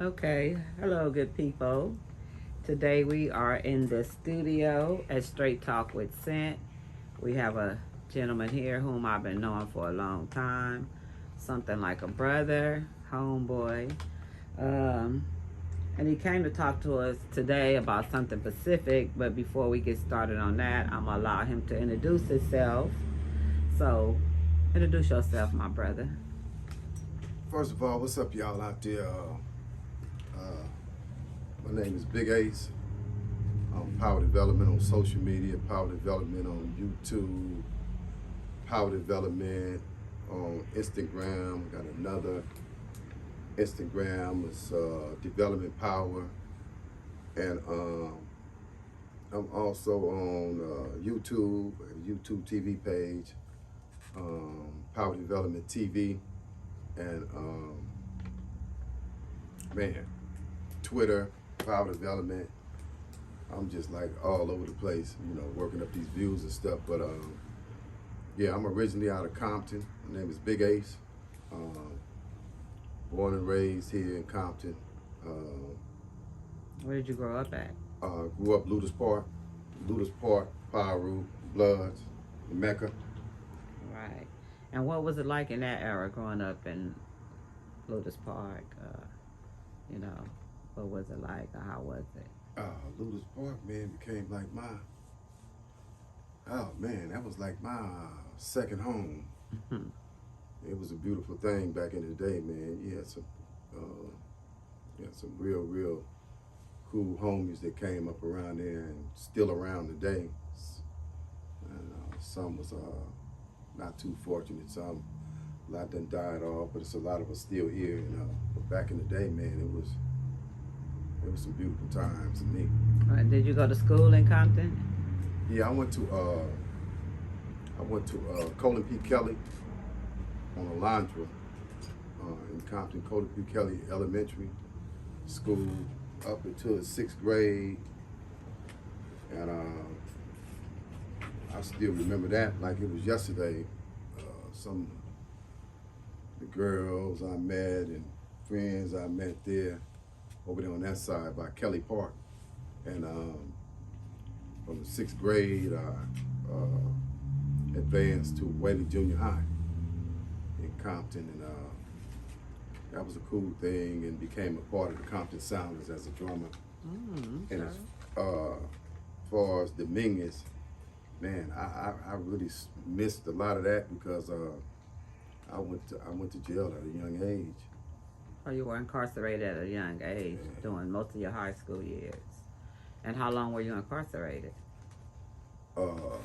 Okay, hello, good people. Today we are in the studio at Straight Talk with Scent. We have a gentleman here whom I've been knowing for a long time, something like a brother, homeboy. Um, and he came to talk to us today about something specific. But before we get started on that, I'm gonna allow him to introduce himself. So, introduce yourself, my brother. First of all, what's up, y'all out there? My name is Big Ace. I'm Power Development on social media, Power Development on YouTube, Power Development on Instagram. Got another Instagram. It's Development Power. And I'm also on YouTube, a YouTube TV page, Power Development TV. And man, Twitter, Power Development. I'm just like all over the place, working up these views and stuff. But yeah, I'm originally out of Compton. My name is Big Ace. Born and raised here in Compton. Where did you grow up at? Grew up Luders Park, Power Root, Bloods, Mecca. Right. And what was it like in that era growing up in Lotus Park? You know, what was it like or how was it? Luders Park, man, became like oh man, that was like my second home. It was a beautiful thing back in the day, man. You had some real cool homies that came up around there and still around today. And some was not too fortunate. Some a lot done died off, but it's a lot of us still here. But back in the day, man, it was some beautiful times to me. Did you go to school in Compton? Yeah, I went to Colin P. Kelly on Alondra in Compton. Colin P. Kelly Elementary School up until the 6th grade, and I still remember that like it was yesterday. Some the girls I met and friends I met there over there on that side by Kelly Park, and from the 6th grade I advanced to Whaley Junior High in Compton, and that was a cool thing, and became a part of the Compton Sounders as a drummer. Okay. And as far as Dominguez, man, I really missed a lot of that because I went to jail at a young age. Oh, you were incarcerated at a young age, during most of your high school years. And how long were you incarcerated? Was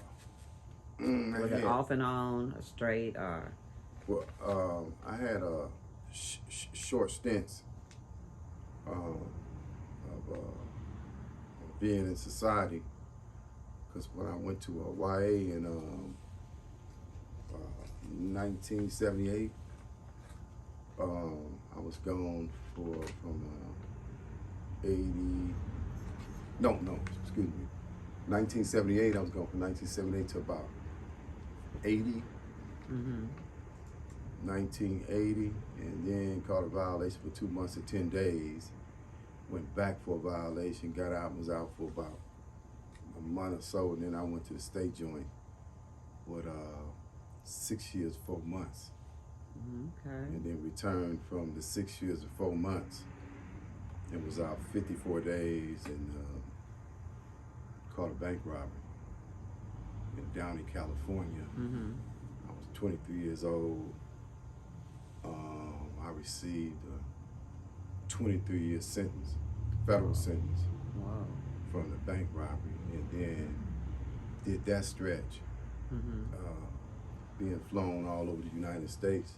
it off and on, or straight, or? Well, I had short stints of being in society, because when I went to YA in 1978, I was gone from 80. No, excuse me. 1978, I was gone from 1978 to about 80. 1980, and then caught a violation for 2 months and 10 days. Went back for a violation, got out, was out for about a month or so, and then I went to the state joint with 6 years, 4 months. Okay. And then returned from the 6 years and 4 months and was out 54 days and caught a bank robbery in Downey, California. I was 23 years old. I received a 23-year sentence, federal sentence. Wow. From the bank robbery, and then did that stretch, being flown all over the United States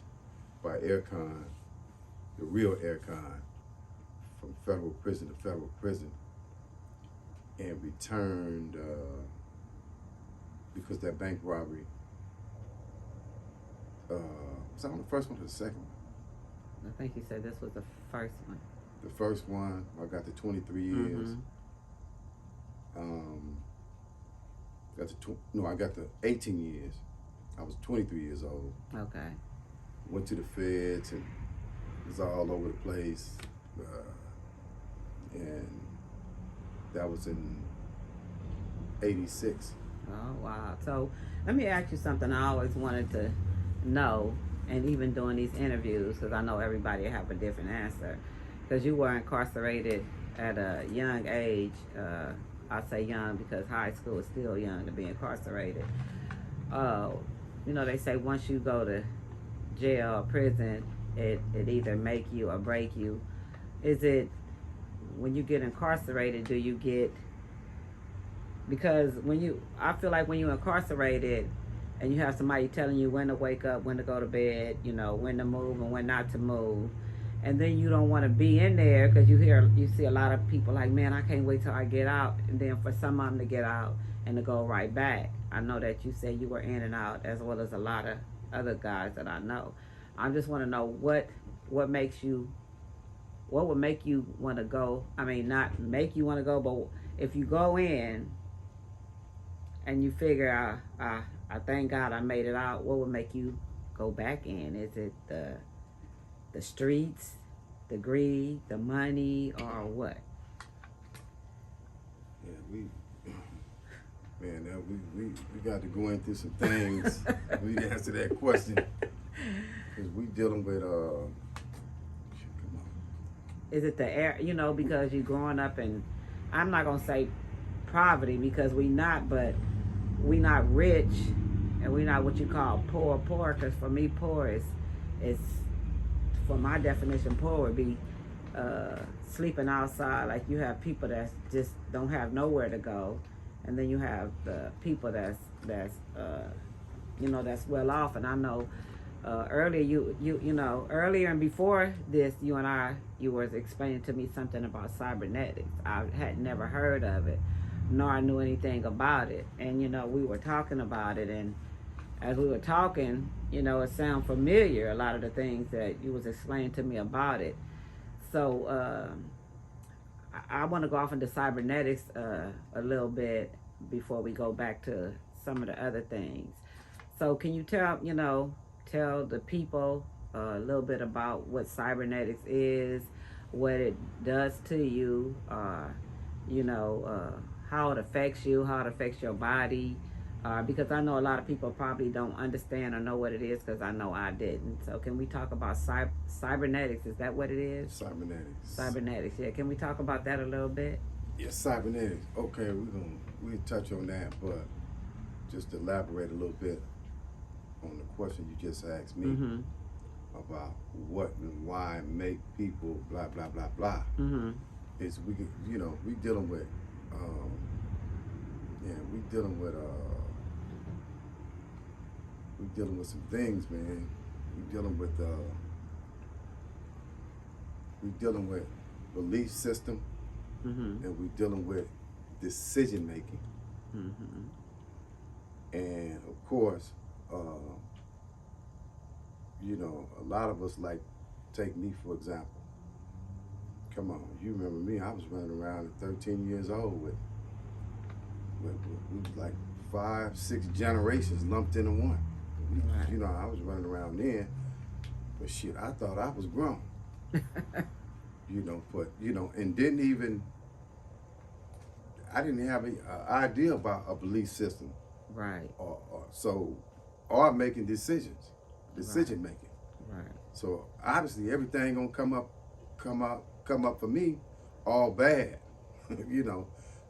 by aircon, the real aircon, from federal prison to federal prison, and returned because that bank robbery, was I on the first one or the second one? I think you said this was the first one. The first one, I got the 23 years. I got the 18 years. I was 23 years old. Okay. Went to the feds and was all over the place. and that was in '86. Oh, wow. So let me ask you something I always wanted to know, and even doing these interviews, because I know everybody have a different answer. Because you were incarcerated at a young age. I say young because high school is still young to be incarcerated. Uh, they say once you go to jail or prison, it either make you or break you. Is it when you get incarcerated, do you get, because I feel like when you're incarcerated and you have somebody telling you when to wake up, when to go to bed, when to move and when not to move, and then you don't want to be in there because you see a lot of people like, man, I can't wait till I get out, and then for some of them to get out and to go right back. I know that you said you were in and out as well as a lot of other guys that I know. I just want to know what makes you, what would make you want to go. I mean, not make you want to go, but if you go in and you figure, I thank God I made it out, what would make you go back in? Is it the streets, the greed, the money, or what? Yeah, we got to go into some things. We answer that question because we dealing with come on. Is it the air? Because you growing up in, I'm not gonna say poverty because we not, but we not rich, and we not what you call poor. Poor, because for me, poor is for my definition, poor would be sleeping outside. Like you have people that just don't have nowhere to go, and then you have the people that's that's well off. And I know earlier earlier and before this, you was explaining to me something about cybernetics. I had never heard of it, nor knew anything about it. And we were talking about it, and as we were talking, it sounded familiar, a lot of the things that you was explaining to me about it. So I want to go off into cybernetics a little bit before we go back to some of the other things. So can you tell the people a little bit about what cybernetics is, what it does to you, how it affects you, how it affects your body, because I know a lot of people probably don't understand or know what it is, because I know I didn't. So can we talk about cybernetics? Is that what it is? Cybernetics. Cybernetics, yeah. Can we talk about that a little bit? Yeah, cybernetics. Okay, we'll touch on that, but just to elaborate a little bit on the question you just asked me about what and why make people blah blah blah blah. Is we dealing with we dealing with some things, man. We dealing with belief system, and we dealing with decision making, and of course, a lot of us, like, take me for example. Come on, you remember me? I was running around at 13 years old with like 5, 6 generations lumped into one. Right. I was running around then, but shit, I thought I was grown. And I didn't have an idea about a belief system. Right. Or making decision making. Right. So obviously everything gonna come up for me, all bad.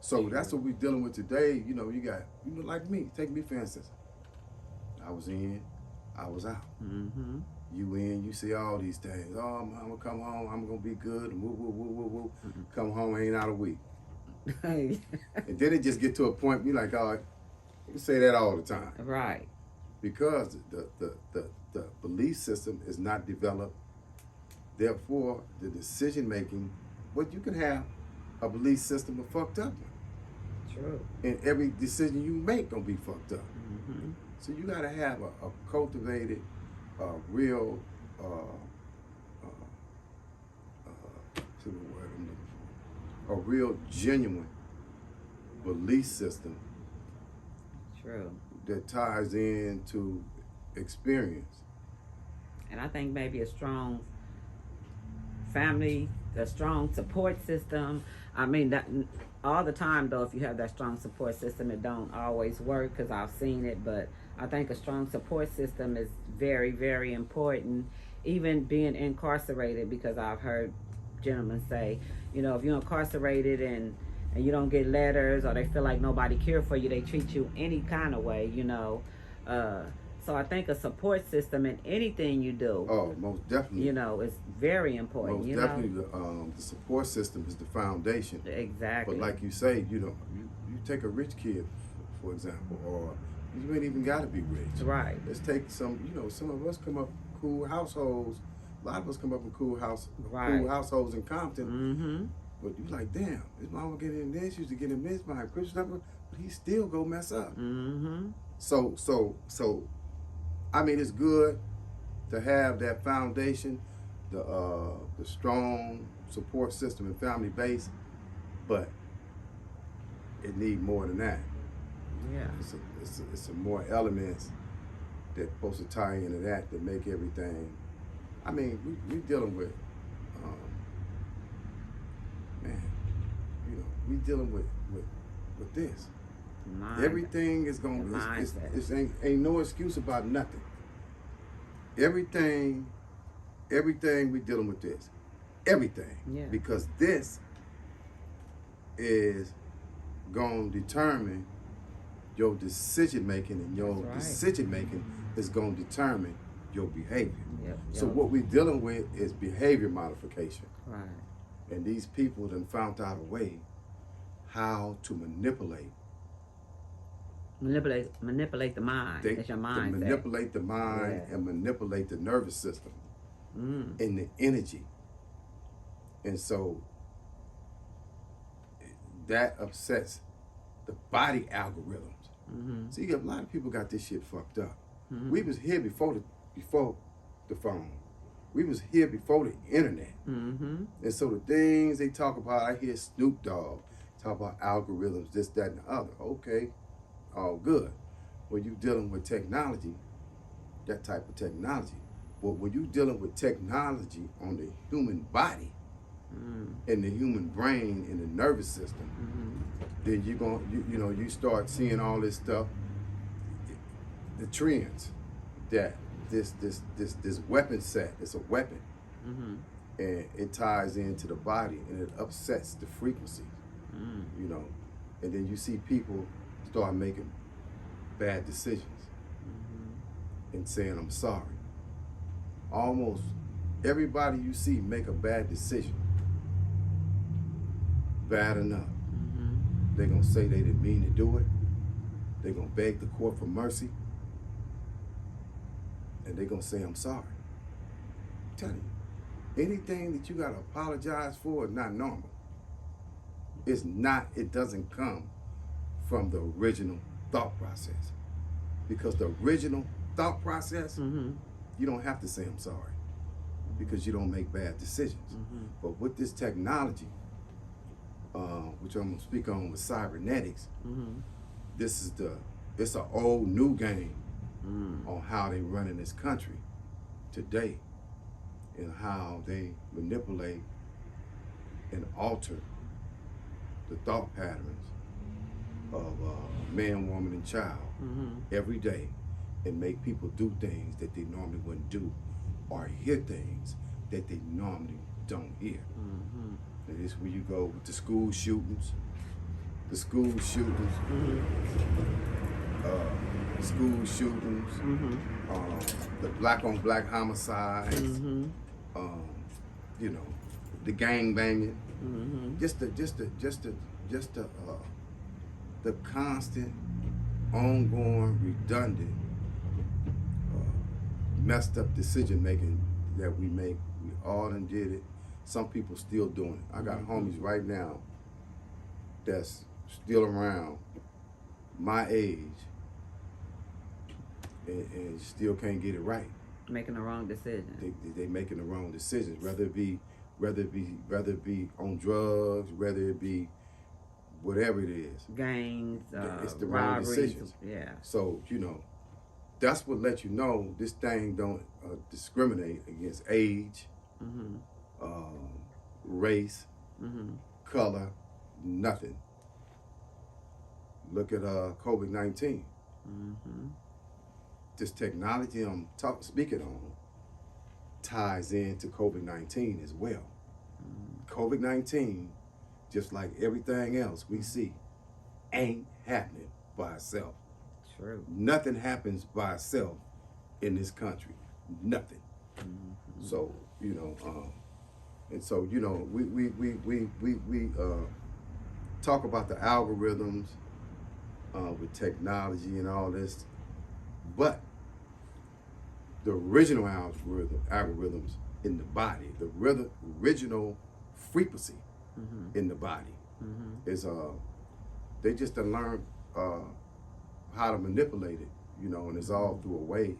So that's what we're dealing with today. You got, like me, take me for instance. I was in, I was out. You in, you see all these things. Oh, I'm gonna come home, I'm gonna be good, woo, woo, woo, woo, woo. Come home, ain't out a week. And then it just get to a point, we like, oh, you say that all the time. Right. Because the belief system is not developed. Therefore, the decision making, you can have a belief system of fucked up. True. And every decision you make gonna be fucked up. So you gotta have a cultivated, real, what's the word I'm looking for? A real genuine belief system. True. That ties into experience. And I think maybe a strong family, a strong support system. I mean that all the time though. If you have that strong support system, it don't always work because I've seen it. But I think a strong support system is very, very important. Even being incarcerated, because I've heard gentlemen say, you know, if you're incarcerated and you don't get letters or they feel like nobody care for you, they treat you any kind of way, you know. Uh, so I think a support system in anything you do, Oh, most definitely. you know, is very important. Most you definitely, know, the support system is the foundation. Exactly. But like you say, you know, you take a rich kid, for example, or you ain't even got to be rich. Right. Let's take some. You know, some of us come up cool households. A lot of us come up in cool households in Compton. Mm-hmm. But you like, damn, his mama get in this, used to get in this by Christian, but he still go mess up. Mm-hmm. So, I mean, it's good to have that foundation, the strong support system and family base, but it need more than that. Yeah. It's some more elements that supposed to tie into that make everything. I mean, we dealing with, man, you know, we dealing with this. Everything is going to, ain't no excuse about nothing. Everything we dealing with this. Everything. Yeah. Because this is going to determine your decision making, and your decision making is going to determine your behavior. Yep. So what we're dealing with is behavior modification. Right. And these people done found out a way how to manipulate the mind. It's your mind. Manipulate the mind and manipulate the nervous system and the energy. And so that upsets the body algorithms. Mm-hmm. See, a lot of people got this shit fucked up. Mm-hmm. We was here before the phone. We was here before the internet. Mm-hmm. And so the things they talk about, I hear Snoop Dogg talk about algorithms, this, that, and the other. Okay, all good. When you dealing with technology, that type of technology. But when you dealing with technology on the human body and the human brain and the nervous system, then you start seeing all this stuff, the trends that this weapon set, it's a weapon, and it ties into the body and it upsets the frequency, you know, and then you see people start making bad decisions and saying, I'm sorry. Almost everybody you see make a bad decision, bad enough. They're gonna say they didn't mean to do it. They're gonna beg the court for mercy. And they're gonna say, I'm sorry. I'm telling you, anything that you gotta apologize for is not normal. It's not, it doesn't come from the original thought process. Because the original thought process, you don't have to say I'm sorry because you don't make bad decisions. But with this technology, which I'm gonna speak on with cybernetics, it's an old new game on how they run in this country today and how they manipulate and alter the thought patterns of man, woman, and child every day and make people do things that they normally wouldn't do or hear things that they normally don't hear. And this is where you go with the school shootings, the black on black homicides, you know, the gang banging, just the constant, ongoing, redundant, messed up decision making that we make. We all done did it. Some people still doing it. I got homies right now that's still around my age and still can't get it right. Making the wrong decision. They making the wrong decisions, whether it be on drugs, whether it be whatever it is. Gangs, it's the robberies, wrong decisions. Yeah. So, you know, that's what lets you know this thing don't discriminate against age, race, Mm-hmm. color, nothing. Look at COVID-19. Mm-hmm. This technology I'm speaking on ties into COVID-19 as well. COVID-19, just like everything else we see, ain't happening by itself. True. Nothing happens by itself in this country. Nothing. Mm-hmm. So, and so, we talk about the algorithms with technology and all this, but the original algorithms in the body, the original frequency Mm-hmm. in the body Mm-hmm. is they just done learned how to manipulate it, and it's all through a wave.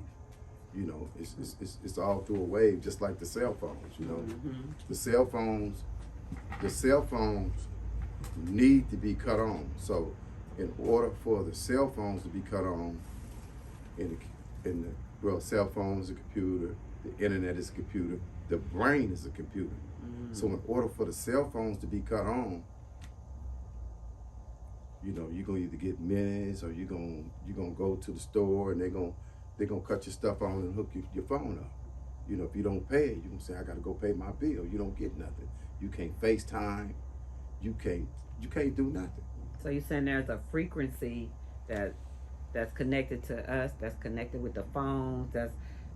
It's all through a wave, just like the cell phones. Mm-hmm. The cell phones need to be cut on. So, in order for the cell phones to be cut on, cell phone is a computer, the internet is a computer, the brain is a computer. Mm-hmm. So, in order for the cell phones to be cut on, you're gonna either get minutes, or you're gonna go to the store and they're gonna cut your stuff on and hook your phone up. If you don't pay it, you can say, I gotta go pay my bill. You don't get nothing. You can't FaceTime. You can't do nothing. So you're saying there's a frequency that's connected to us, that's connected with the phones,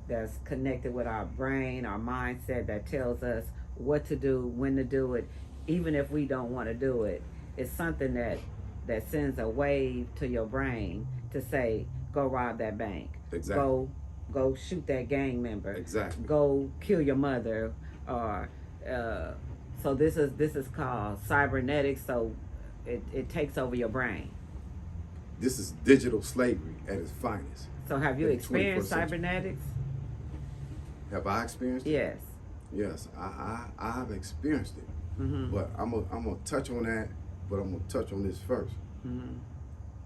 that's connected with our brain, our mindset, that tells us what to do, when to do it, even if we don't want to do it. It's something that sends a wave to your brain to say, go rob that bank. Exactly. Go shoot that gang member. Exactly. Go kill your mother. Or so this is called cybernetics. So it takes over your brain. This is digital slavery at its finest. So have you experienced cybernetics? Have I experienced it? Yes. Yes, I've experienced it. Mm-hmm. But I'm gonna touch on that. But I'm gonna touch on this first. Mm-hmm.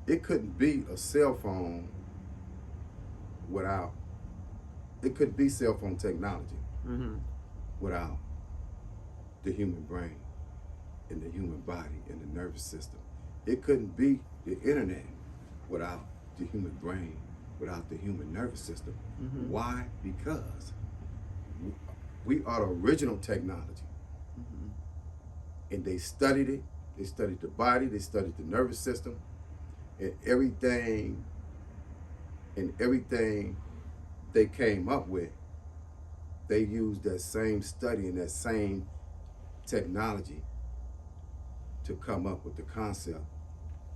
It couldn't be a cell phone without. It could be cell phone technology Mm-hmm. without the human brain and the human body and the nervous system. It couldn't be the internet without the human brain, without the human nervous system. Mm-hmm. Why? Because we are the original technology. Mm-hmm. And they studied it. They studied the body, they studied the nervous system, and everything they came up with, they used that same study and that same technology to come up with the concept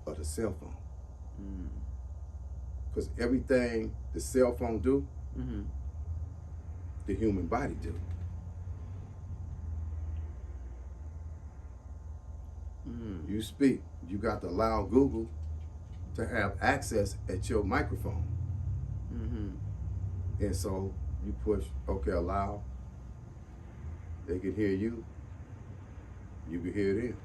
of the cell phone. Because everything the cell phone do, Mm-hmm. the human body do. Mm-hmm. You speak, you got to allow Google to have access at your microphone. Mm-hmm. And so you push, okay, allow. They can hear you. You can hear them.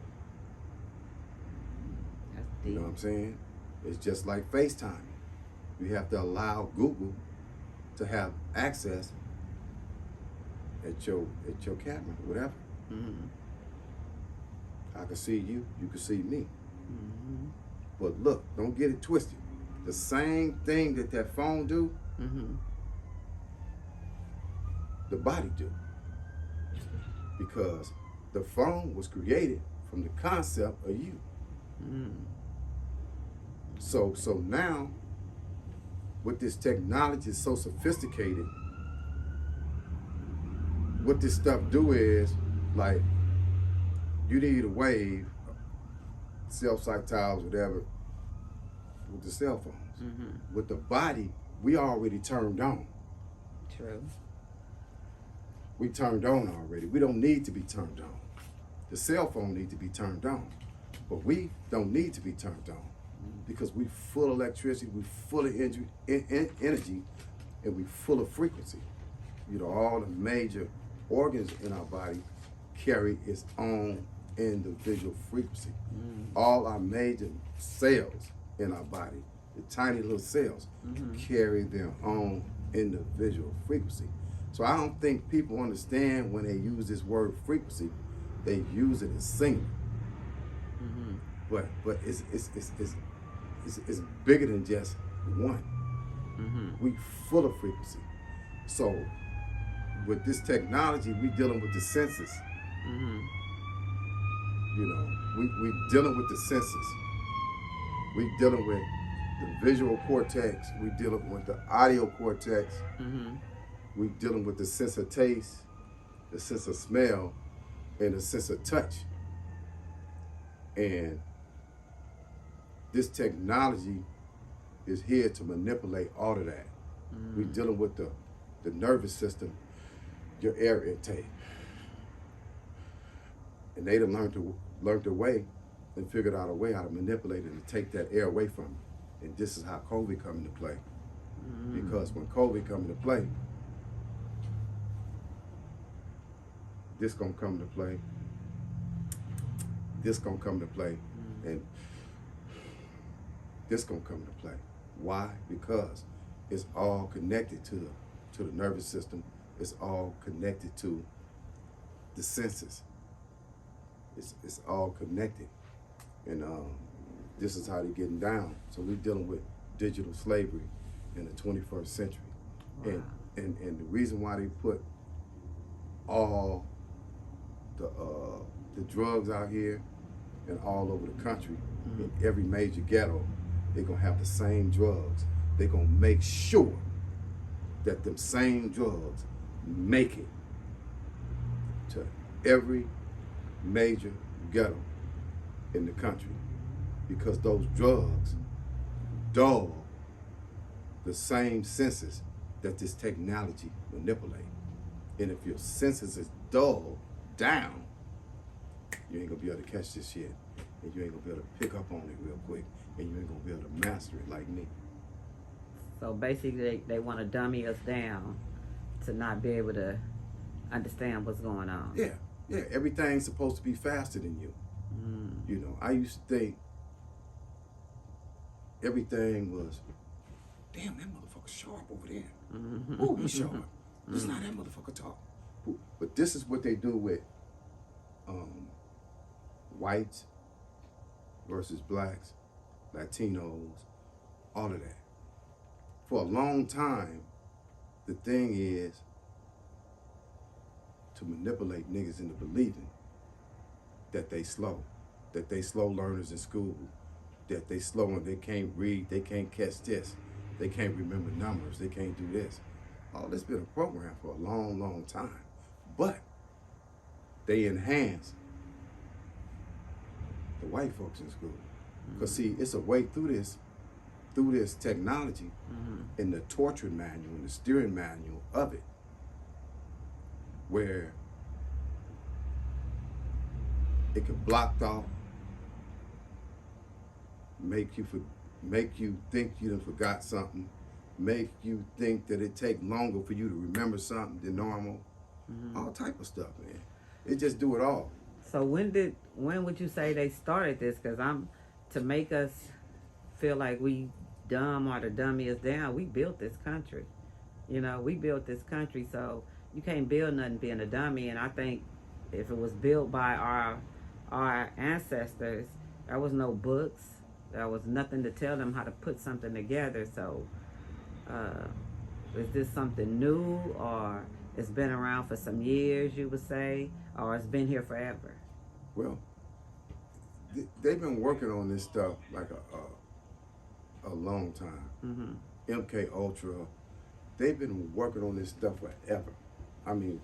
That's You deep. know what I'm saying? It's just like FaceTime. You have to allow Google to have access at your camera, whatever. Mm-hmm. I can see you, you can see me. Mm-hmm. But look, don't get it twisted. The same thing that phone do, Mm-hmm. the body do. Because the phone was created from the concept of you. Mm-hmm. So now, with this technology is so sophisticated, what this stuff do is, like, you need a wave, self-psych towers, whatever, with the cell phones. Mm-hmm. With the body, we already turned on. True. We turned on already. We don't need to be turned on. The cell phone needs to be turned on. But we don't need to be turned on because we full of electricity, we full of energy, and we full of frequency. All the major organs in our body carry its own individual frequency. All our major cells in our body, the tiny little cells, carry their own individual frequency. So I don't think people understand when they use this word frequency they use it as singular. Mm-hmm. But it's bigger than just one. Mm-hmm. We full of frequency. So with this technology, we dealing with the senses. Mm-hmm. You know, we dealing with the senses. We dealing with the visual cortex. We dealing with the audio cortex. Mm-hmm. We dealing with the sense of taste, the sense of smell, and the sense of touch. And this technology is here to manipulate all of that. We dealing with the nervous system, your air intake. And they done learned a way and figured out a way how to manipulate it and take that air away from it. And this is how COVID come into play. Because when COVID come into play, this gonna come into play, this gonna come into play, and this gonna come into play. Why? Because it's all connected to the nervous system. It's all connected to the senses. It's all connected. And this is how they're getting down. So we're dealing with digital slavery in the 21st century. Wow. And the reason why they put all the drugs out here and all over the country, in every major ghetto, they're gonna have the same drugs. They're gonna make sure that them same drugs make it to every major ghetto in the country, because those drugs dull the same senses that this technology manipulate. And if your senses is dull down, you ain't gonna be able to catch this shit, and you ain't gonna be able to pick up on it real quick, and you ain't gonna be able to master it like me. So basically, they want to dummy us down to not be able to understand what's going on. Yeah, everything's supposed to be faster than you. You know, I used to think everything was, damn, that motherfucker sharp over there. Oh, he's sharp. Just not that motherfucker talk. But this is what they do with whites versus blacks, Latinos, all of that. For a long time, the thing is to manipulate niggas into believing that they slow learners in school, that they slow and they can't read, they can't catch this, they can't remember numbers, they can't do this. All this been a program for a long, long time. But they enhance the white folks in school. Because see, it's a way through this technology and the torture manual and the steering manual of it, where it can block off, make you think you done forgot something, make you think that it take longer for you to remember something than normal, all type of stuff, man. It just do it all. So when would you say they started this? Because to make us feel like we dumb or to dummy us down, we built this country. You know, we built this country, so you can't build nothing being a dummy. And I think if it was built by our ancestors, there was no books, there was nothing to tell them how to put something together. So is this something new, or it's been around for some years, you would say, or it's been here forever? Well, they've been working on this stuff like a long time. MK Ultra, they've been working on this stuff forever. I mean,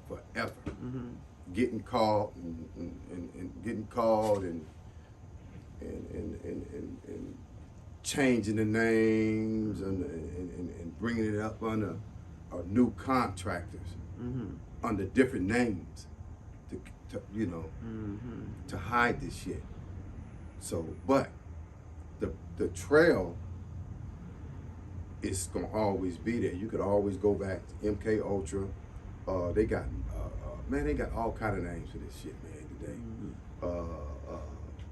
forever. Getting caught and getting called and changing the names and bringing it up under new contractors under different names to hide this shit. So, but the trail is gonna always be there. You could always go back to MK Ultra. They got they got all kind of names for this shit, man, today.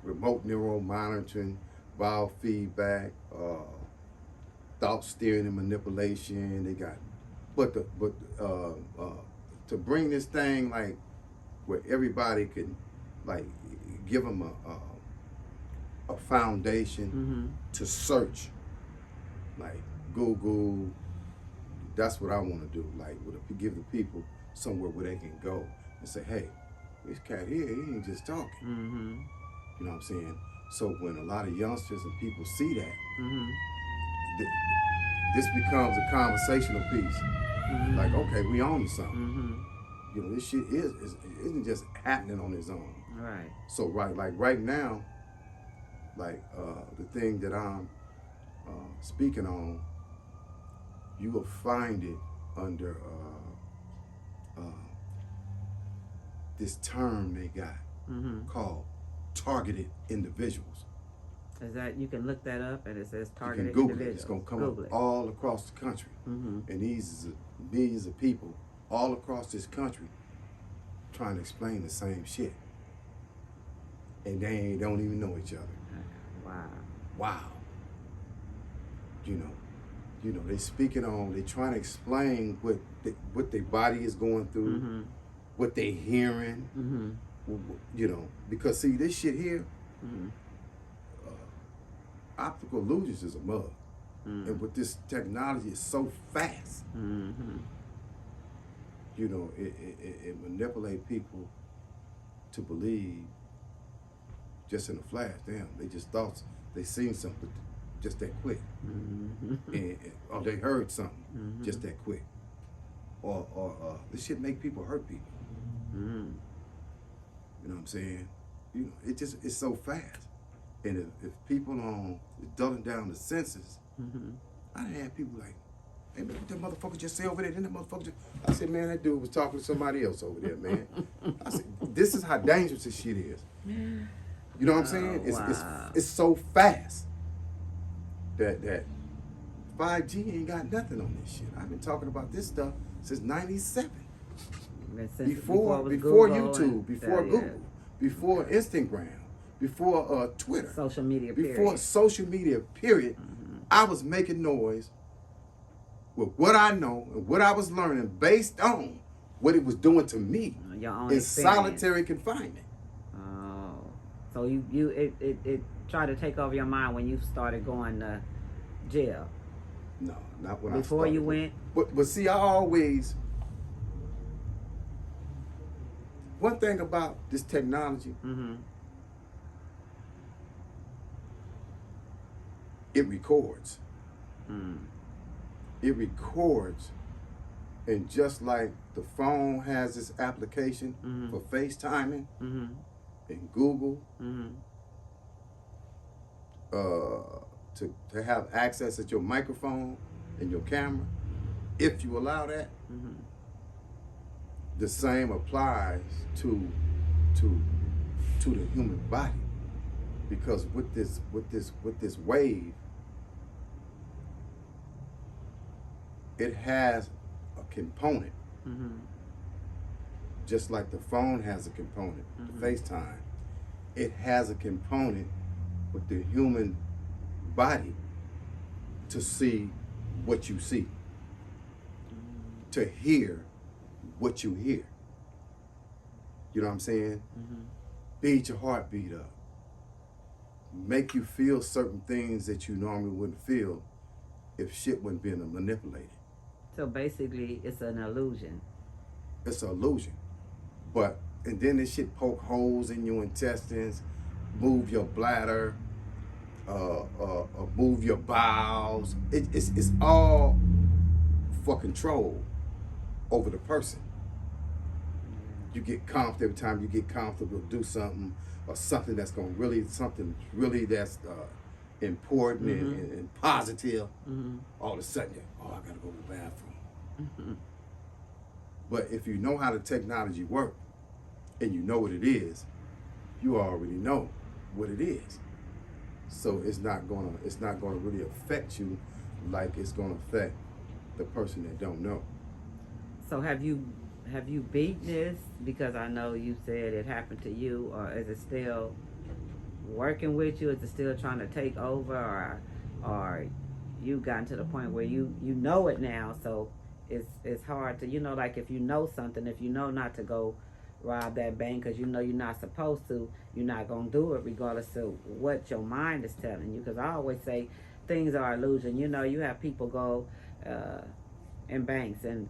Remote neural monitoring, biofeedback, thought steering and manipulation. They got, but to bring this thing like where everybody can, like, give them a foundation to search, like Google. That's what I want to do. Like, give the people somewhere where they can go and say, hey, this cat here, he ain't just talking. You know what I'm saying? So when a lot of youngsters and people see that, this becomes a conversational piece. Like, okay, we own something. You know, this shit isn't just happening on its own. Right. So right now, like the thing that I'm speaking on, you will find it under this term they got called targeted individuals. Is that, you can look that up and it says targeted you can Google individuals? It. It's going to come Google up it. all across the country. And these are millions of people all across this country trying to explain the same shit. And they don't even know each other. Wow. You know, they speaking on, they trying to explain what their body is going through, what they hearing, you know, because see, this shit here, optical illusions is a mug. And with this technology, it's so fast. You know, it manipulates people to believe just in a flash. Damn, they just thought they seen something just that quick. Or they heard something just that quick. Or this shit make people hurt people. You know what I'm saying? You know, it's so fast. And if people dulling down the senses, I done had people like, hey man, what that motherfucker just say over there? Then that motherfucker just... I said, man, that dude was talking to somebody else over there, man. I said, this is how dangerous this shit is. You know what I'm saying? It's so fast that 5G ain't got nothing on this shit. I've been talking about this stuff since '97. Before YouTube, before Google, before Instagram, before Twitter, social media period. Before social media period, I was making noise with what I know and what I was learning based on what it was doing to me in solitary confinement. Oh, so it tried to take over your mind when you started going to jail? No, not when Before you went? But see, I always... One thing about this technology, it records. It records, and just like the phone has this application for FaceTiming and Google, to have access at your microphone and your camera, if you allow that, the same applies to the human body, because with this wave, it has a component, just like the phone has a component, FaceTime. It has a component with the human body to see what you see, to hear what you hear. You know what I'm saying? Beat your heartbeat up. Make you feel certain things that you normally wouldn't feel if shit wasn't being manipulated. So basically, it's an illusion. It's an illusion. And then this shit poke holes in your intestines, move your bladder, move your bowels. It's all for control over the person. You get comfortable every time you get comfortable, do something, or something that's going really that's important and positive. All of a sudden, I gotta go to the bathroom. But if you know how the technology works and you know what it is, you already know what it is. So it's not gonna really affect you like it's gonna affect the person that don't know. So have you beat this? Because I know you said it happened to you, or is it still working with you? Is it still trying to take over, or you gotten to the point where you know it now, so it's hard to, like if you know something, if you know not to go rob that bank because you know you're not supposed to, you're not going to do it regardless of what your mind is telling you. Because I always say things are illusion. You know, you have people go in banks and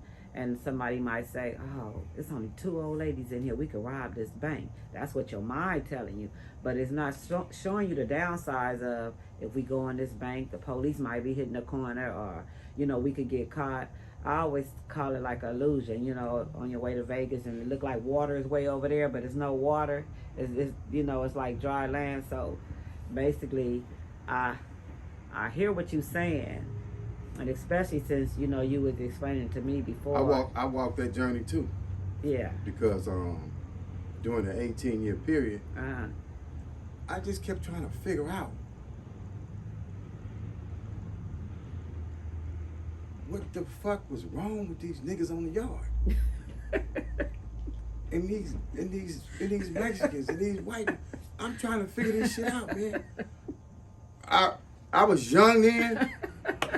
somebody might say, oh, it's only two old ladies in here, we could rob this bank. That's what your mind telling you, but it's not showing you the downsides of, if we go in this bank, the police might be hitting the corner, or you know, we could get caught. I always call it like illusion, you know, on your way to Vegas and it look like water is way over there, but it's no water. It's you know, it's like dry land. So basically, I hear what you're saying, and especially since you know you was explaining to me before. I walked that journey too. Yeah. Because during the 18-year period, Uh-huh. I just kept trying to figure out what the fuck was wrong with these niggas on the yard. and these Mexicans and these white. I'm trying to figure this shit out, man. I was young then.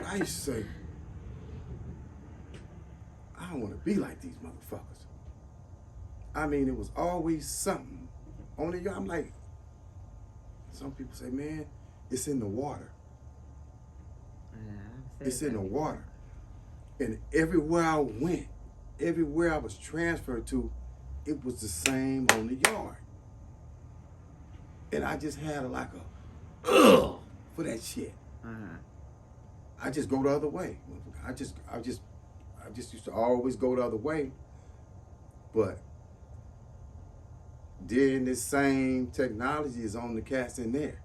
I used to say, I don't want to be like these motherfuckers. I mean, it was always something on the yard. I'm like, some people say, man, it's in the water. Yeah, It's in the water. And everywhere I went, everywhere I was transferred to, it was the same on the yard. And I just had like a ugh for that shit. Uh-huh. I just go the other way. I just used to always go the other way. But then this same technology is on the cats in there.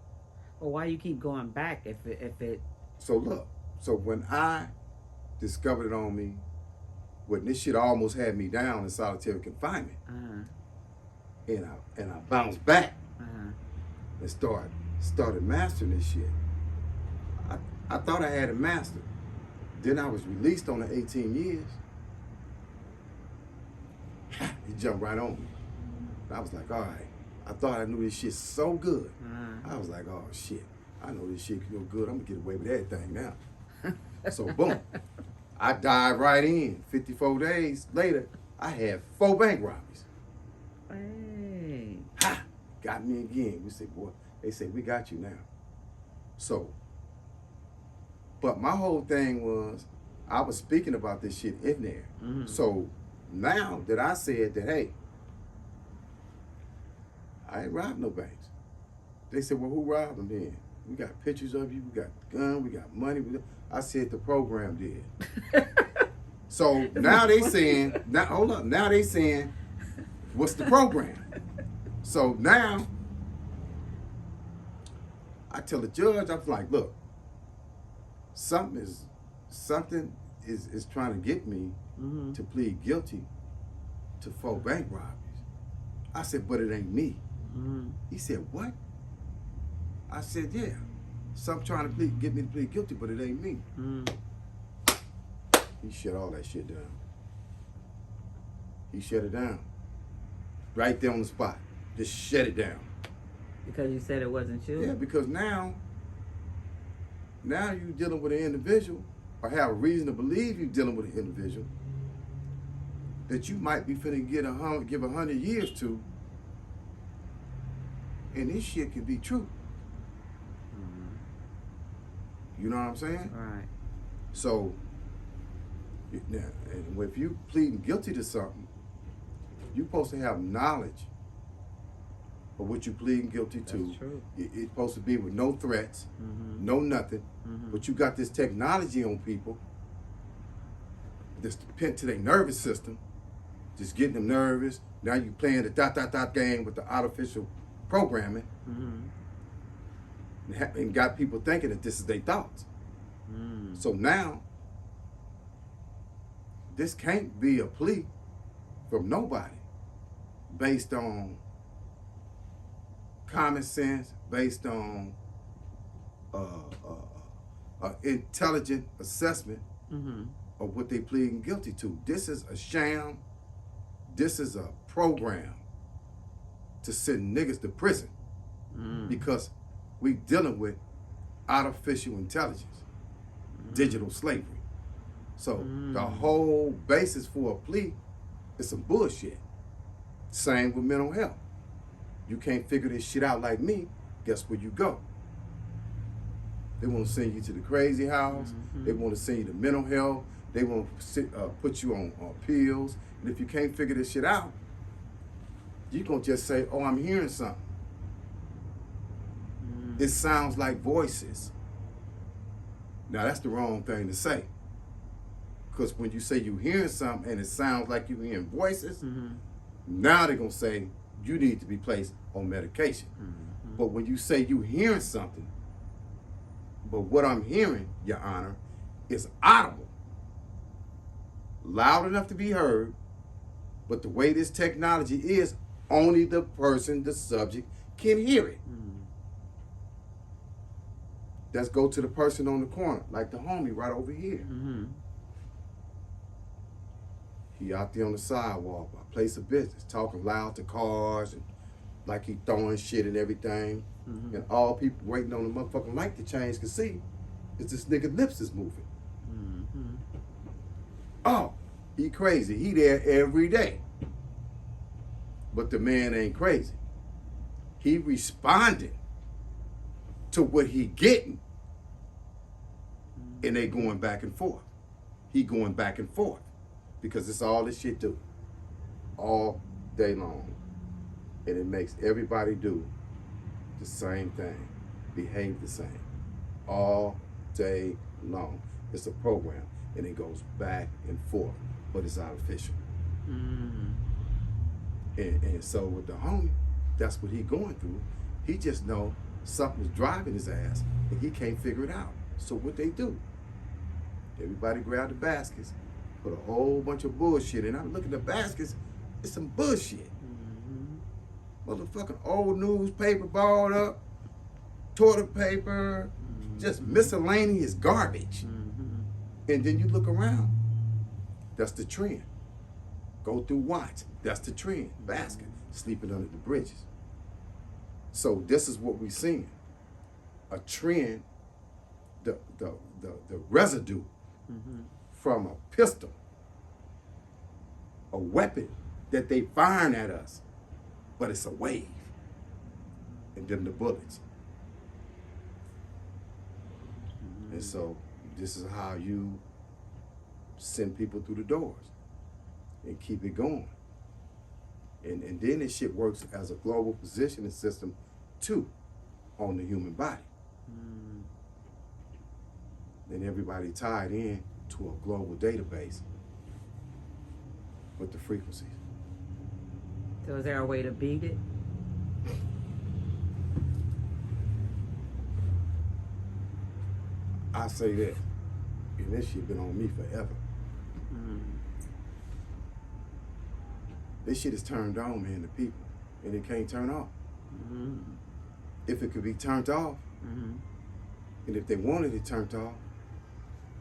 Well, why you keep going back if it? So look, so when I discovered it on me, when this shit almost had me down in solitary confinement, Uh-huh. and I bounced back Uh-huh. and started mastering this shit. I thought I had it mastered. Then I was released on the 18 years. He jumped right on me. I was like, all right. I thought I knew this shit so good. Uh-huh. I was like, oh shit, I know this shit can go good. I'm gonna get away with everything now. So boom, I dived right in. 54 days later, I had 4 bank robberies. Hey. Ha! Got me again. We said, boy, they said, we got you now. So, but my whole thing was, I was speaking about this shit in there. Mm-hmm. So now that I said that, hey, I ain't robbed no banks. They said, well, who robbed them then? We got pictures of you, we got gun, we got money. I said the program did. So now they saying, now they saying, what's the program? So now, I tell the judge, I'm like, look, something is trying to get me Mm-hmm. to plead guilty to 4 bank robberies. I said, but it ain't me. Mm-hmm. He said, what? I said, yeah. Some trying to get me to plead guilty, but it ain't me. Mm-hmm. He shut all that shit down. He shut it down. Right there on the spot. Just shut it down. Because you said it wasn't you? Yeah, because now you dealing with an individual, or have a reason to believe you dealing with an individual that you might be finna give 100 years to, and this shit could be true. Mm-hmm. You know what I'm saying? Right. So, now, and if you pleading guilty to something, you're supposed to have knowledge of what you pleading guilty to. That's true. It's supposed to be with no threats, Mm-hmm. no nothing. Mm-hmm. But you got this technology on people that's pinned to their nervous system, just getting them nervous. Now you playing the ... game with the artificial programming, Mm-hmm. and got people thinking that this is their thoughts. Mm. So now, this can't be a plea from nobody based on common sense, based on intelligent assessment Mm-hmm. of what they pleading guilty to. This is a sham. This is a program to send niggas to prison because we dealing with artificial intelligence, digital slavery. So the whole basis for a plea is some bullshit. Same with mental health. You can't figure this shit out like me, guess where you go? They want to send you to the crazy house. They want to send you to mental health. They want to put you on pills. And if you can't figure this shit out, you're going to just say, oh, I'm hearing something. It sounds like voices. Now, that's the wrong thing to say. Because when you say you're hearing something and it sounds like you're hearing voices, now they're going to say you need to be placed on medication. But when you say you're hearing something, but what I'm hearing, Your Honor, is audible. Loud enough to be heard, but the way this technology is, only the person, the subject, can hear it. Let's go to the person on the corner, like the homie right over here. He out there on the sidewalk, a place of business, talking loud to cars, and like he throwing shit and everything. And all people waiting on the motherfucking light to change can see is this nigga lips is moving. Oh, he crazy. He there every day. But the man ain't crazy. He responding to what he getting. And they going back and forth. He going back and forth. Because it's all this shit do. All day long. And it makes everybody do the same thing. Behave the same. All day long. It's a program. And it goes back and forth. But it's artificial. And so with the homie, that's what he going through. He just know something's driving his ass. And he can't figure it out. So what they do? Everybody grab the baskets. Put a whole bunch of bullshit in. I look at the baskets. It's some bullshit. Motherfucking old newspaper balled up, toilet paper, just miscellaneous garbage. And then you look around. That's the trend. Go through Watts. That's the trend. Basket. Sleeping under the bridges. So this is what we're seeing. A trend, the residue from a pistol, a weapon that they firing at us, but it's a wave. And then the bullets. And so this is how you send people through the doors and keep it going. And then this shit works as a global positioning system too on the human body. And everybody tied in to a global database with the frequencies. So is there a way to beat it? I say that, and this shit been on me forever. This shit is turned on, man, to people, and it can't turn off. If it could be turned off, and if they wanted it turned off,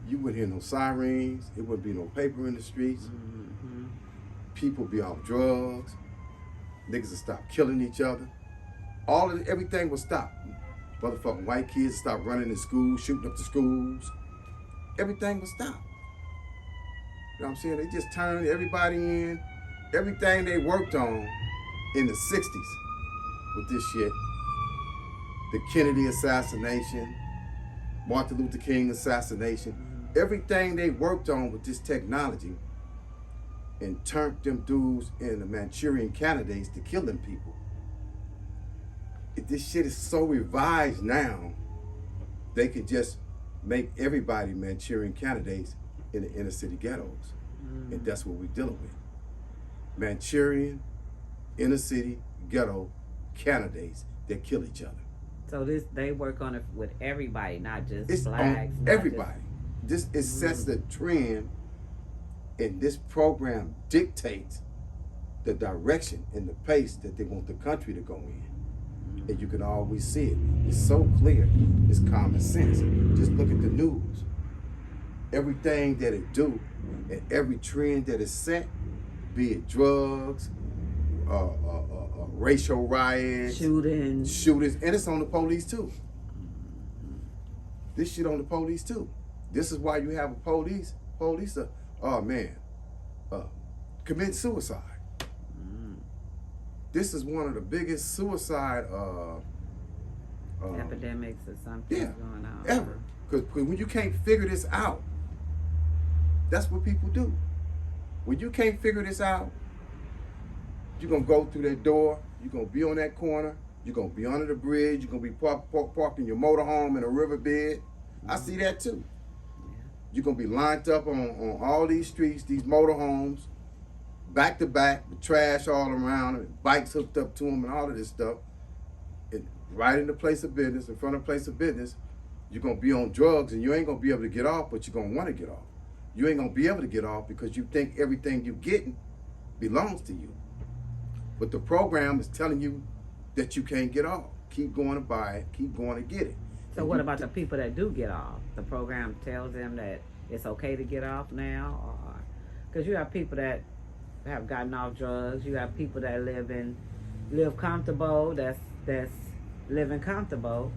you wouldn't hear no sirens, it wouldn't be no paper in the streets, people be off drugs, niggas would stop killing each other, everything would stop. Motherfucking white kids would stop running in schools, shooting up the schools, everything would stop. You know what I'm saying? They just turned everybody in, everything they worked on in the 60s with this shit. The Kennedy assassination, Martin Luther King assassination, everything they worked on with this technology and turned them dudes into Manchurian candidates to kill them people. If this shit is so revised now, they could just make everybody Manchurian candidates in the inner city ghettos. And that's what we're dealing with. Manchurian, inner city, ghetto candidates that kill each other. So they work on it with everybody, not just It's blacks. on everybody. This it sets the trend, and this program dictates the direction and the pace that they want the country to go in. And you can always see it. It's so clear. It's common sense. Just look at the news. Everything that it do, and every trend that is set, be it drugs, racial riots, shootings, and it's on the police too. This shit on the police too. This is why you have a police, commit suicide. this is one of the biggest suicide epidemics or something going on ever. Because when you can't figure this out, that's what people do. When you can't figure this out, you're going to go through that door, you're going to be on that corner, you're going to be under the bridge, you're going to be parked in your motorhome in a riverbed. I see that too. You're going to be lined up on all these streets, these motorhomes, back to back, with trash all around, and bikes hooked up to them and all of this stuff. And right in the place of business, in front of the place of business, you're going to be on drugs and you ain't going to be able to get off, but you're going to want to get off. You ain't going to be able to get off because you think everything you're getting belongs to you. But the program is telling you that you can't get off. Keep going to buy it, keep going to get it. So what about the people that do get off? The program tells them that it's okay to get off now? Or because you have people that have gotten off drugs, you have people that live comfortable, that's living comfortable,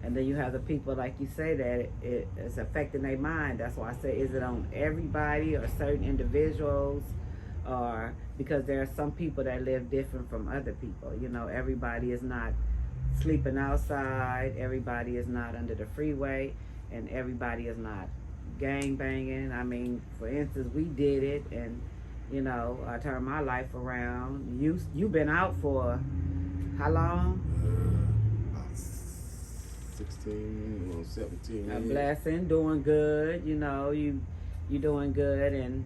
and then you have the people, like you say, that it's affecting their mind. That's why I say, is it on everybody or certain individuals? Or because there are some people that live different from other people. You know, everybody is not sleeping outside, everybody is not under the freeway, and everybody is not gang banging. I mean, for instance, we did it, and you know, I turned my life around. You've been out for how long? About 16 or 17 A years. blessing, doing good. You know, you doing good, and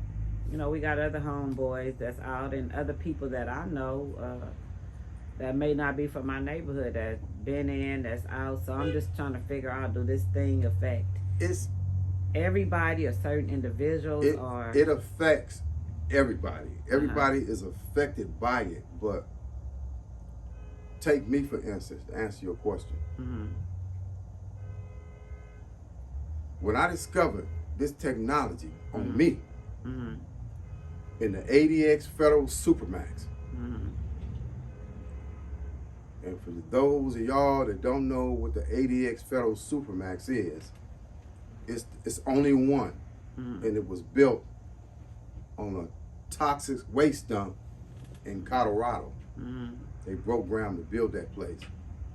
you know, we got other homeboys that's out, and other people that I know that may not be from my neighborhood that's been in, that's out. So I'm just trying to figure out, do this thing affect everybody or certain individuals? It affects everybody. Everybody is affected by it. But take me, for instance, to answer your question. Mm-hmm. When I discovered this technology on Mm-hmm. me, Mm-hmm. in the ADX Federal Supermax. Mm-hmm. And for those of y'all that don't know what the ADX Federal Supermax is, it's only one. Mm-hmm. And it was built on a toxic waste dump in Colorado. Mm-hmm. They broke ground to build that place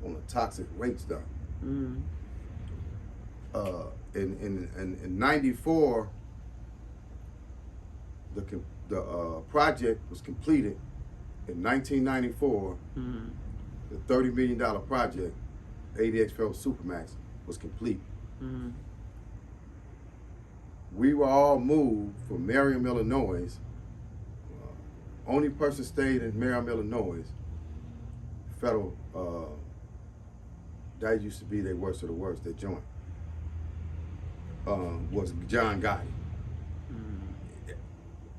on a toxic waste dump. Mm-hmm. In 94, the project was completed in 1994. Mm-hmm. The $30 million project, ADX Federal Supermax, was complete. Mm-hmm. We were all moved from Merriam, Illinois. Only person stayed in Merriam, Illinois. Federal, that used to be their worst of the worst, their joint, was John Gotti. Mm-hmm.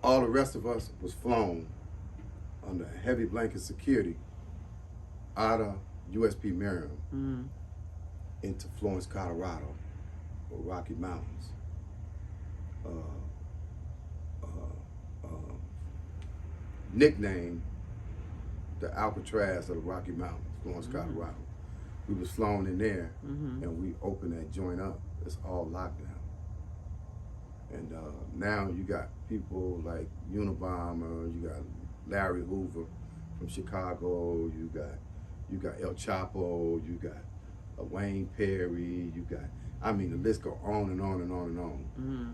All the rest of us was flown under heavy blanket security out of USP Merriam Mm-hmm. into Florence, Colorado, or Rocky Mountains. Nicknamed the Alcatraz of the Rocky Mountains, Florence, Colorado. We was flown in there, Mm-hmm. and we opened that joint up. It's all locked down. And now you got people like Unabomber, you got Larry Hoover from Chicago, you got El Chapo, you got Wayne Perry, you got, I mean, the list go on and on and on and on. Mm-hmm.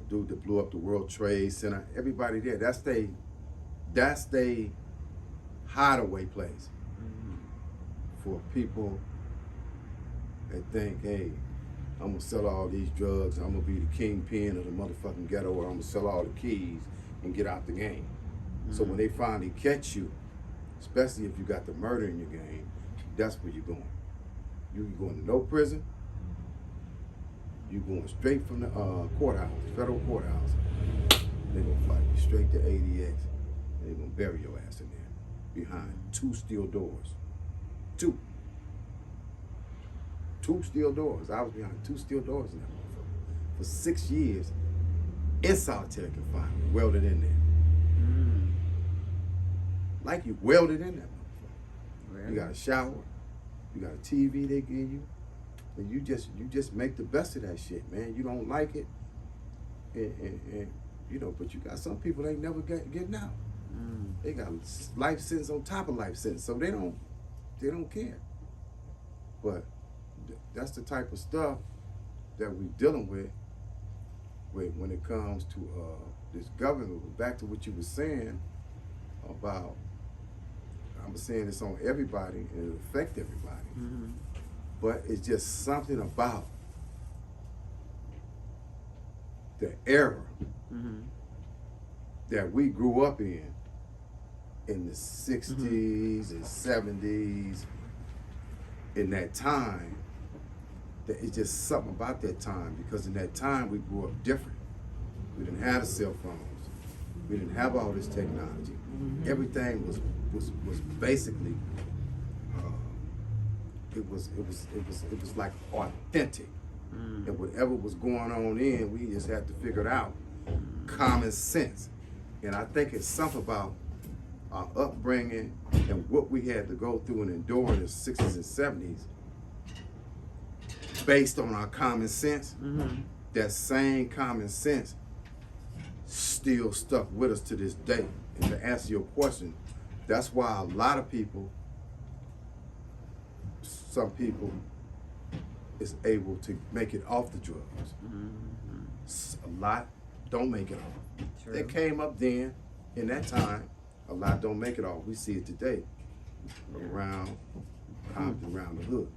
Dude that blew up the World Trade Center, everybody there, that's they hideaway place Mm-hmm. for people that think, hey, I'm gonna sell all these drugs, I'm gonna be the kingpin of the motherfucking ghetto, or I'm gonna sell all the keys and get out the game. So when they finally catch you, especially if you got the murder in your game, that's where you're going. You're going to no prison. You're going straight from the courthouse, federal courthouse. They're gonna fly you straight to ADX, and they're gonna bury your ass in there behind 2 steel doors. 2 steel doors. I was behind 2 steel doors in that motherfucker for 6 years in solitary confinement, welded in there. Mm-hmm. Like you welded in that motherfucker. Really? You got a shower, you got a TV they give you, and you just make the best of that shit, man. You don't like it, and you know, but you got some people that ain't never getting out. They got life sentence on top of life sentence, so they don't care. But that's the type of stuff that we're dealing with when it comes to this government. Back to what you were saying about, I'm saying it's on everybody and it affects everybody. But it's just something about the era that we grew up in the 60s and 70s, in that time, that it's just something about that time, because in that time we grew up different. We didn't have the cell phones. We didn't have all this technology. Everything was basically it was like authentic. And whatever was going on we just had to figure it out. Common sense. And I think it's something about our upbringing and what we had to go through and endure in the 60s and 70s based on our common sense. That same common sense still stuck with us to this day. And to answer your question, that's why a lot of people, some people is able to make it off the drugs. A lot don't make it off. True. They came up then, in that time, a lot don't make it off. We see it today around Compton, around the hood.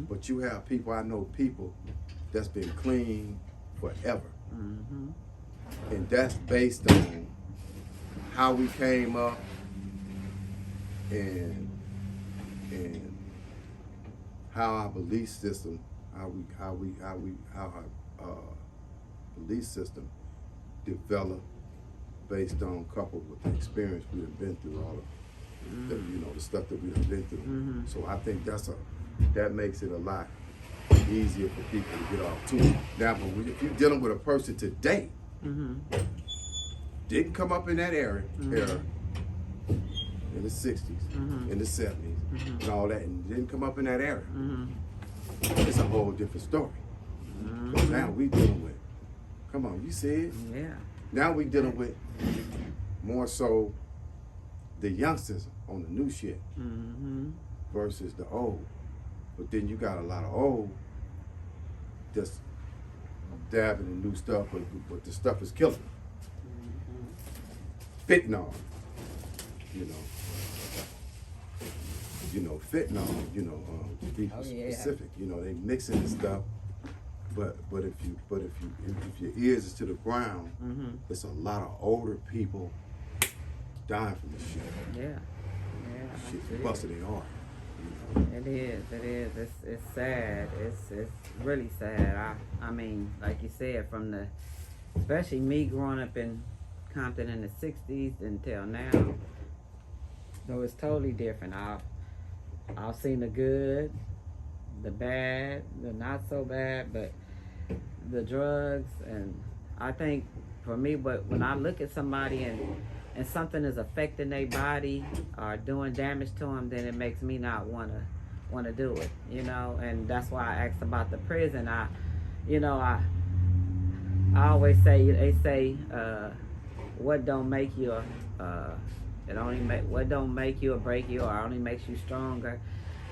But you have people, I know people that's been clean forever. And that's based on how we came up and how our belief system, how our belief system developed based on, coupled with the experience we have been through, all of the, the stuff that we have been through. So I think that makes it a lot easier for people to get off too. Now, but if you're dealing with a person today, didn't come up in that era in the 60s, in the 70s, and all that, and didn't come up in that era, it's a whole different story. But now we dealing with, come on, you see it? Yeah. Now we dealing with more so the youngsters on the new shit versus the old. But then you got a lot of old just dabbing in new stuff, but the stuff is killing. Fentanyl, fentanyl, to be specific, they mixing this stuff. But if your ears is to the ground, it's a lot of older people dying from this shit. Yeah. Shit busted their heart. It is. It's sad. It's really sad. I mean, like you said, especially me growing up in Compton in the 60s until now, so it's totally different. I've seen the good, the bad, the not so bad, but the drugs. And I think for me, but when I look at somebody and something is affecting their body or doing damage to them, then it makes me not want to do it, and that's why I asked about the prison. I always say, they say, what don't make you what don't make you or break you, or only makes you stronger.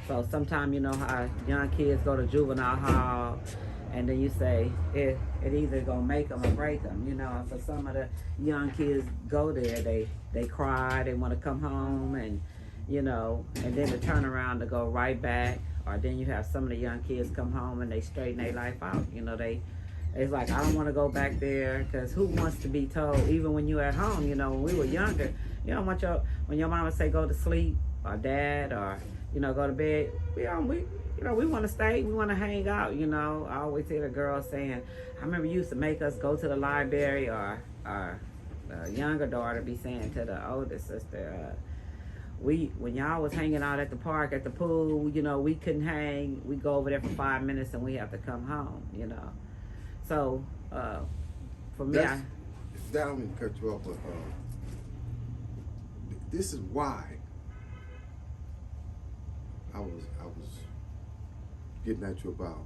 So sometimes, how young kids go to juvenile hall, and then you say it either gonna make them or break them, And for some of the young kids go there, they cry, they want to come home, and and then to turn around to go right back. Or then you have some of the young kids come home and they straighten their life out. It's like, I don't want to go back there, because who wants to be told, even when you're at home, when we were younger, you don't want when your mama say go to sleep, or dad, or go to bed, we want to stay, we want to hang out. I always hear the girls saying, I remember you used to make us go to the library, or the younger daughter be saying to the older sister, when y'all was hanging out at the park, at the pool, we couldn't hang. We go over there for 5 minutes and we have to come home, So for me, I don't mean to cut you off, but this is why I was getting at you about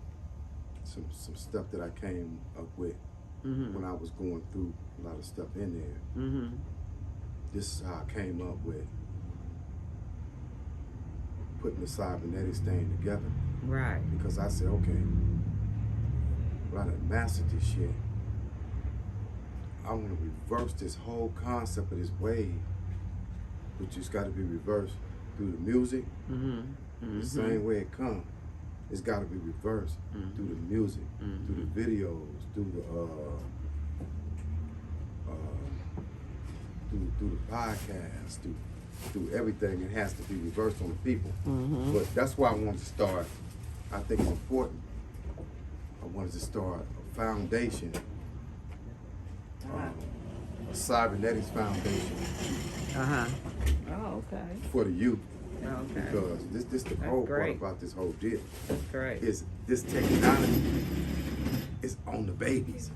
some stuff that I came up with when I was going through a lot of stuff in there. this is how I came up with putting the cybernetics thing together. Right. Because I said, okay, when I done mastered this shit, I want to reverse this whole concept of this wave, which has got to be reversed through the music. The same way it comes, it's got to be reversed through the music, through the videos, through the podcasts, through everything. It has to be reversed on the people. But that's why I wanted to start. I think it's important. I wanted to start a foundation, a cybernetics foundation Oh, okay. for the youth. Okay. Because this the whole part about this whole deal. That's great. Is this technology is on the babies.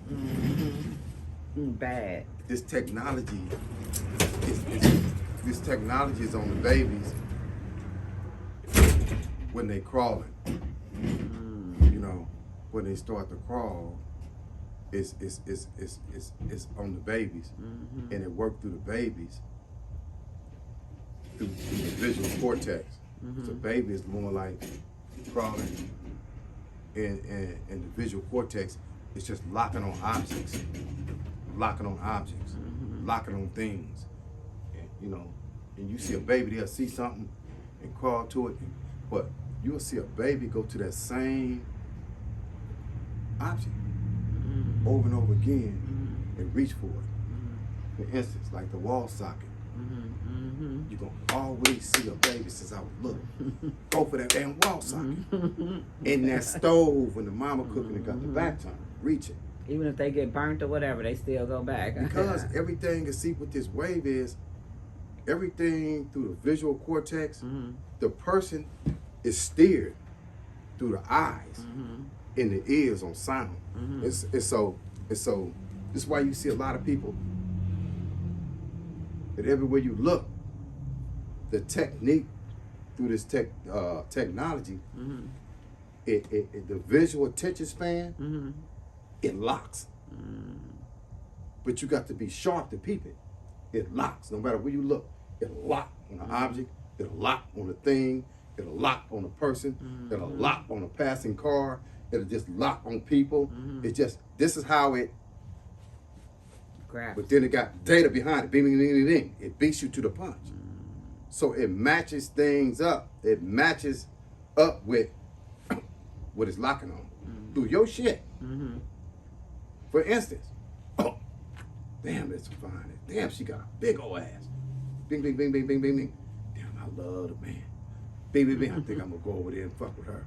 Bad. This technology is on the babies when they crawling. You know, when they start to crawl, it's on the babies, and it worked through the babies through the visual cortex. So baby is more like crawling, and the visual cortex is just locking on objects, locking on things. And, you know, and you see a baby, they'll see something and crawl to it, but you'll see a baby go to that same object over and over again and reach for it. For instance, like the wall socket. You're gonna always see a baby since I was little go for that damn wall socket. In that stove when the mama cooking and got the back turned, reaching. Even if they get burnt or whatever, they still go back. Because everything, you see what this wave is, everything through the visual cortex, the person is steered through the eyes and the ears on sound. And so this is why you see a lot of people that everywhere you look, the technique through this technology, the visual attention span, it locks. But you got to be sharp to peep it. It locks. No matter where you look, it'll lock on an object, it'll lock on a thing, it'll lock on a person, it'll lock on a passing car, it'll just lock on people. It just, this is how it, but then it got data behind it. Bing, bing, bing, bing, bing. It beats you to the punch. So it matches things up. It matches up with what it's locking on through your shit. For instance, oh, damn, it's fine. Damn, she got a big old ass. Bing, bing, bing, bing, bing, bing, bing. Damn, I love the man. Bing, bing, bing. I think I'm gonna go over there and fuck with her.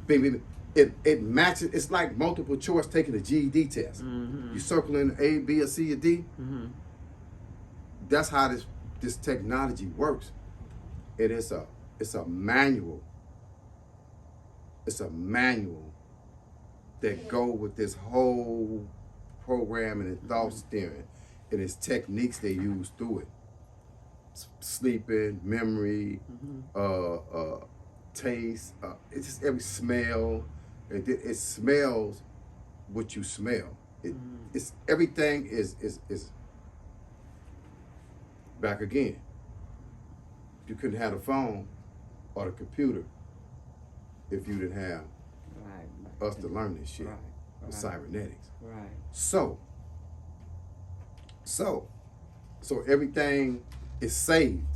Bing, bing, bing. It matches. It's like multiple choice taking a GED test. You circling A, B, or C, or D. That's how this technology works. It is it's a manual. It's a manual that go with this whole programming and thought steering, and it's techniques they use through it. Sleeping, memory, taste. It's just every smell. It smells what you smell. It's everything is back again. You couldn't have the phone or the computer if you didn't have us to learn this shit with cybernetics. So everything is saved.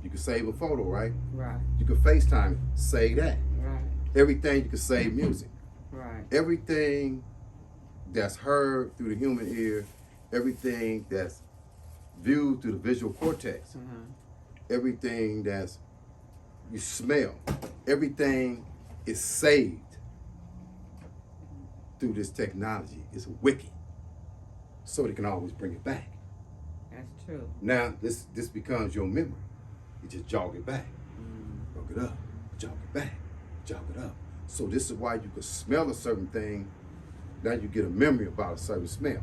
You can save a photo, right? You can FaceTime it, save that. Everything, you can save music. Everything that's heard through the human ear, everything that's viewed through the visual cortex, everything that's you smell, everything is saved through this technology. It's wicked. So they can always bring it back. That's true. Now this becomes your memory. You just jog it back. Jog it up, jog it back, jog it up. So this is why you could smell a certain thing. Now you get a memory about a certain smell.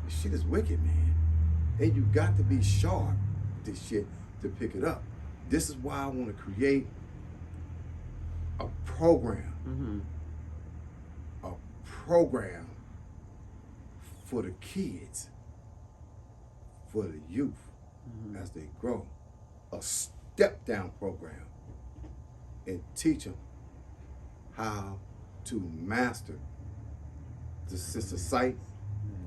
This shit is wicked, man. And you got to be sharp with this shit to pick it up. This is why I want to create a program. A program for the kids for the youth as they grow, a step-down program, and teach them how to master the sense of sight,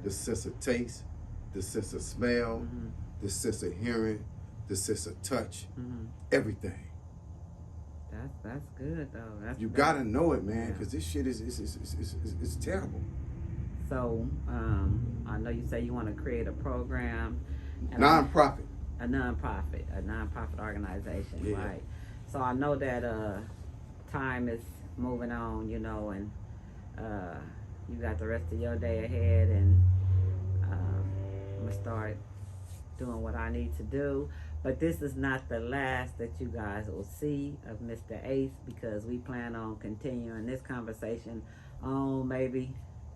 the sense of taste, the sense of smell, the sense of hearing, the sense of touch, everything. That's good though. You gotta know it, man, because this shit is terrible. So I know you say you want to create a program, Non-profit. a nonprofit organization, right? So I know that time is moving on, you know, and you got the rest of your day ahead, and I'm gonna start doing what I need to do. But this is not the last that you guys will see of Mr. Ace, because we plan on continuing this conversation on maybe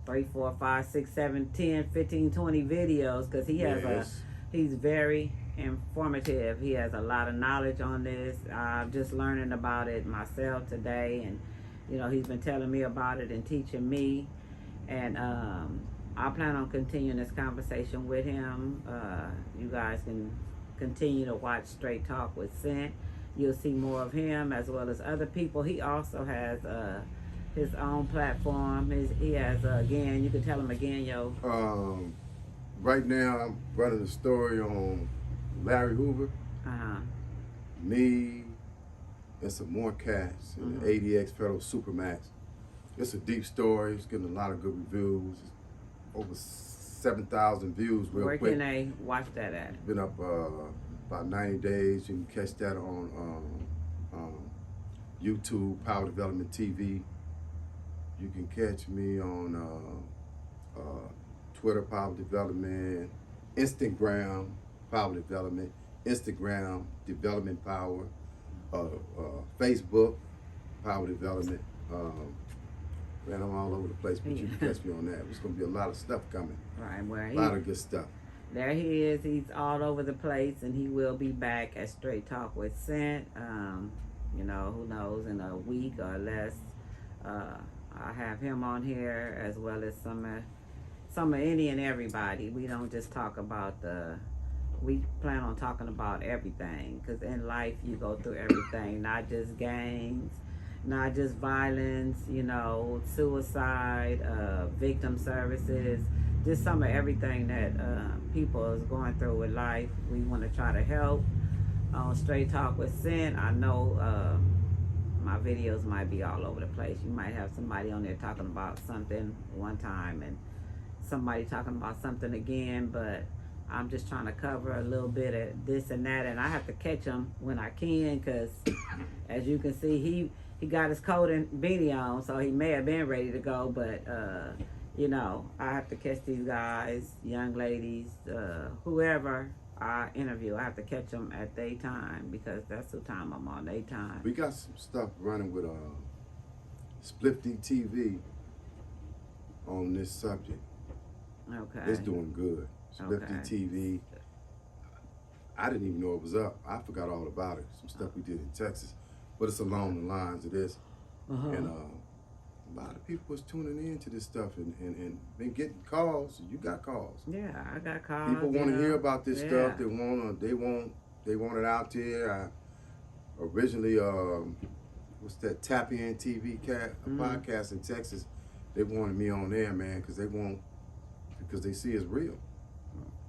3, 4, 5, 6, 7, 10, 15, 20 videos, because he has he's very informative. He has a lot of knowledge on this. I'm just learning about it myself today, and you know, he's been telling me about it and teaching me, and I plan on continuing this conversation with him. You guys can continue to watch Straight Talk with Cent. You'll see more of him as well as other people. He also has his own platform. He has again, you can tell him again, yo. Right now I'm running a story on Larry Hoover, me, and some more cats in the ADX Federal Supermax. It's a deep story. It's getting a lot of good reviews. Over 7,000 views real quick. Where can they watch that at? Been up about 90 days. You can catch that on YouTube, Power Development TV. You can catch me on Twitter, Power Development, Instagram, Power Development, Instagram, Development Power, Facebook, Power Development. Man, I'm all over the place, but you can catch me on that. There's going to be a lot of stuff coming. Right, where a lot of good stuff. There he is. He's all over the place, and he will be back at Straight Talk with Cent. You know, who knows, in a week or less. I have him on here, as well as some of any and everybody. We don't just talk about we plan on talking about everything, because in life you go through everything, not just gangs, not just violence, you know, suicide, victim services, just some of everything that people is going through with life. We want to try to help. On Straight Talk with Cent, I know my videos might be all over the place. You might have somebody on there talking about something one time and somebody talking about something again, but I'm just trying to cover a little bit of this and that, and I have to catch them when I can, because as you can see, he got his coat and beanie on, so he may have been ready to go, but you know, I have to catch these guys, young ladies, whoever I interview. I have to catch them at their time, because that's the time I'm on, their time. We got some stuff running with Splifty TV on this subject. Okay. It's doing good. Splifty TV. I didn't even know it was up. I forgot all about it. Some stuff we did in Texas, but it's along the lines of this. And a lot of people was tuning in to this stuff and been getting calls. You got calls. Yeah, I got calls. People want to hear about this stuff. They want it out there. I originally what's that Tap In TV podcast in Texas. They wanted me on there, man, because they see it's real.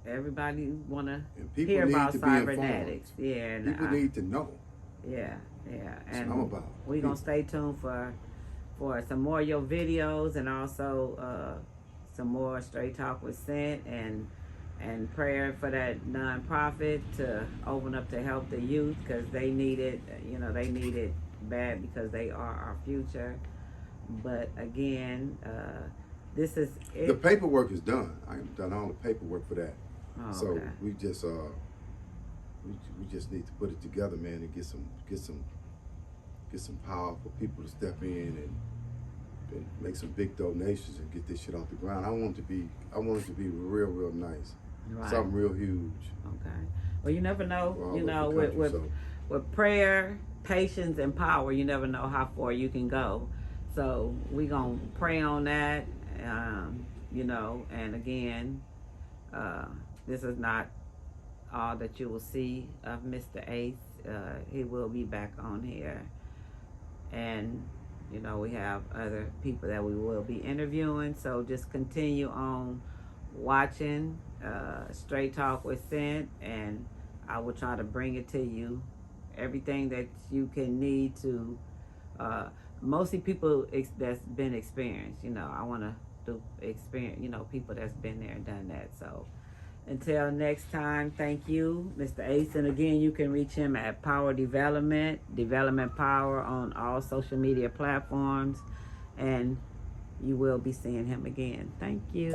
Everybody want to hear about cybernetics. Yeah, people need to know. Yeah. That's And what I'm about. We're going to stay tuned for some more of your videos, and also some more Straight Talk with Cent, and prayer for that nonprofit to open up to help the youth, because they need it. You know, they need it bad, because they are our future. But again, this is it. The paperwork is done. I've done all the paperwork for that. Oh, so okay. we just need to put it together, man, and get some powerful people to step in and make some big donations and get this shit off the ground. I want it to be real nice. Right. Something real huge. Okay. Well, you never know. You know, country, with prayer, patience, and power, you never know how far you can go. So we gonna pray on that. You know, and again, this is not all that you will see of Mr. Ace. He will be back on here. And, you know, we have other people that we will be interviewing. So just continue on watching Straight Talk with Cent, and I will try to bring it to you. Everything that you can need to, mostly people that's been experienced. You know, I want to do experience, you know, people that's been there and done that. So until next time, thank you, Mr. Ace. And again, you can reach him at Power Development Power on all social media platforms. And you will be seeing him again. Thank you.